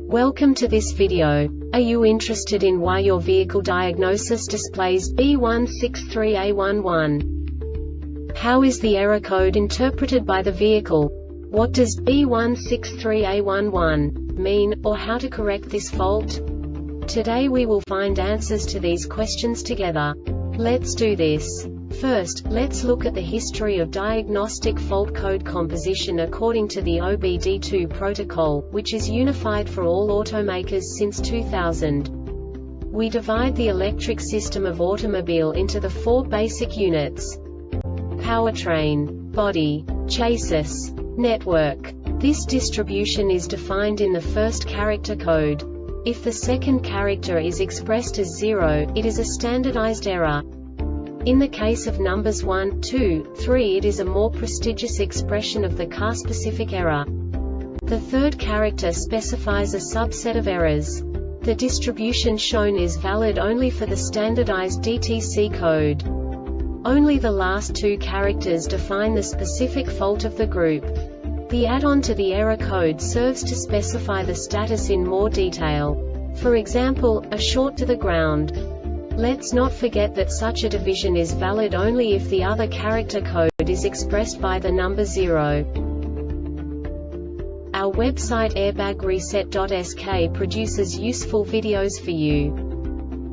Welcome to this video. Are you interested in why your vehicle diagnosis displays B163A-11? How is the error code interpreted by the vehicle? What does B163A-11 mean, or how to correct this fault? Today we will find answers to these questions together. Let's do this. First, let's look at the history of diagnostic fault code composition according to the OBD2 protocol, which is unified for all automakers since 2000. We divide the electric system of automobile into the four basic units: powertrain, body, chassis, network. This distribution is defined in the first character code. If the second character is expressed as 0, it is a standardized error. In the case of numbers 1, 2, 3, it is a more prestigious expression of the car-specific error. The third character specifies a subset of errors. The distribution shown is valid only for the standardized DTC code. Only the last two characters define the specific fault of the group. The add-on to the error code serves to specify the status in more detail. For example, a short to the ground. Let's not forget that such a division is valid only if the other character code is expressed by the number 0. Our website airbagreset.sk produces useful videos for you.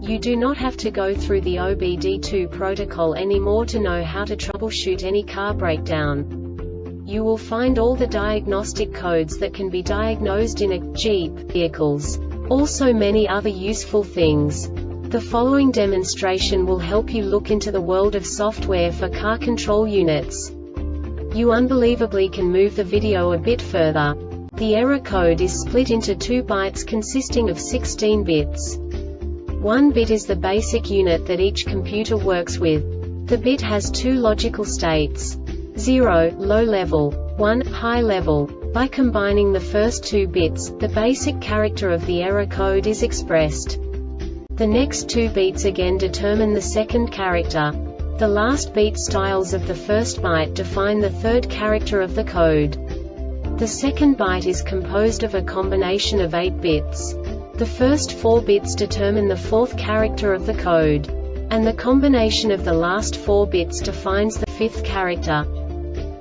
You do not have to go through the OBD2 protocol anymore to know how to troubleshoot any car breakdown. You will find all the diagnostic codes that can be diagnosed in a Jeep vehicles. Also many other useful things. The following demonstration will help you look into the world of software for car control units. You unbelievably can move the video a bit further. The error code is split into 2 bytes consisting of 16 bits. 1 bit is the basic unit that each computer works with. The bit has 2 logical states: 0, low level, 1, high level. By combining the first 2 bits, the basic character of the error code is expressed. The next 2 beats again determine the second character. The last beat styles of the first byte define the third character of the code. The second byte is composed of a combination of 8 bits. The first 4 bits determine the fourth character of the code. And the combination of the last 4 bits defines the fifth character.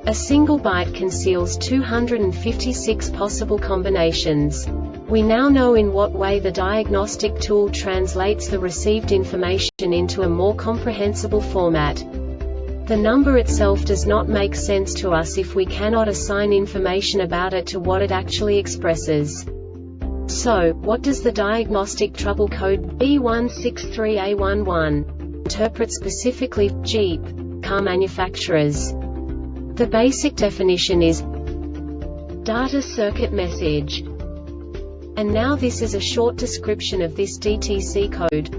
A single byte conceals 256 possible combinations. We now know in what way the diagnostic tool translates the received information into a more comprehensible format. The number itself does not make sense to us if we cannot assign information about it to what it actually expresses. So, what does the Diagnostic Trouble Code B163A-11 interpret specifically for Jeep car manufacturers? The basic definition is data circuit message. And now this is a short description of this DTC code.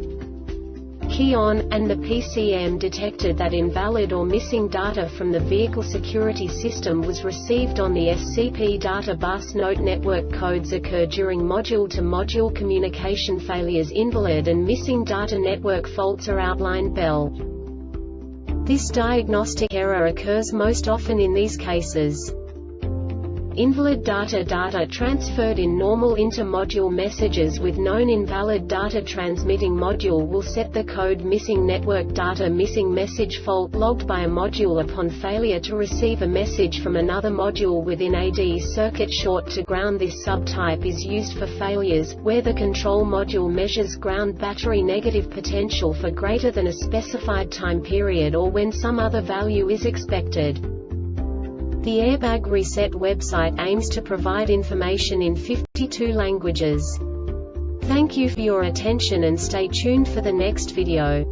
Key on, and the PCM detected that invalid or missing data from the vehicle security system was received on the SCP data bus.Note network. Codes occur during module-to-module communication. Failures.Invalid and missing data network faults are outlined below. This diagnostic error occurs most often in these cases: invalid data transferred in normal inter-module messages with known invalid data. Transmitting module will set the code missing network data. Missing message fault logged by a module upon failure to receive a message from another module within a D circuit. Short to ground. This subtype is used for failures where the control module measures ground battery negative potential for greater than a specified time period or when some other value is expected. The Airbag Reset website aims to provide information in 52 languages. Thank you for your attention and stay tuned for the next video.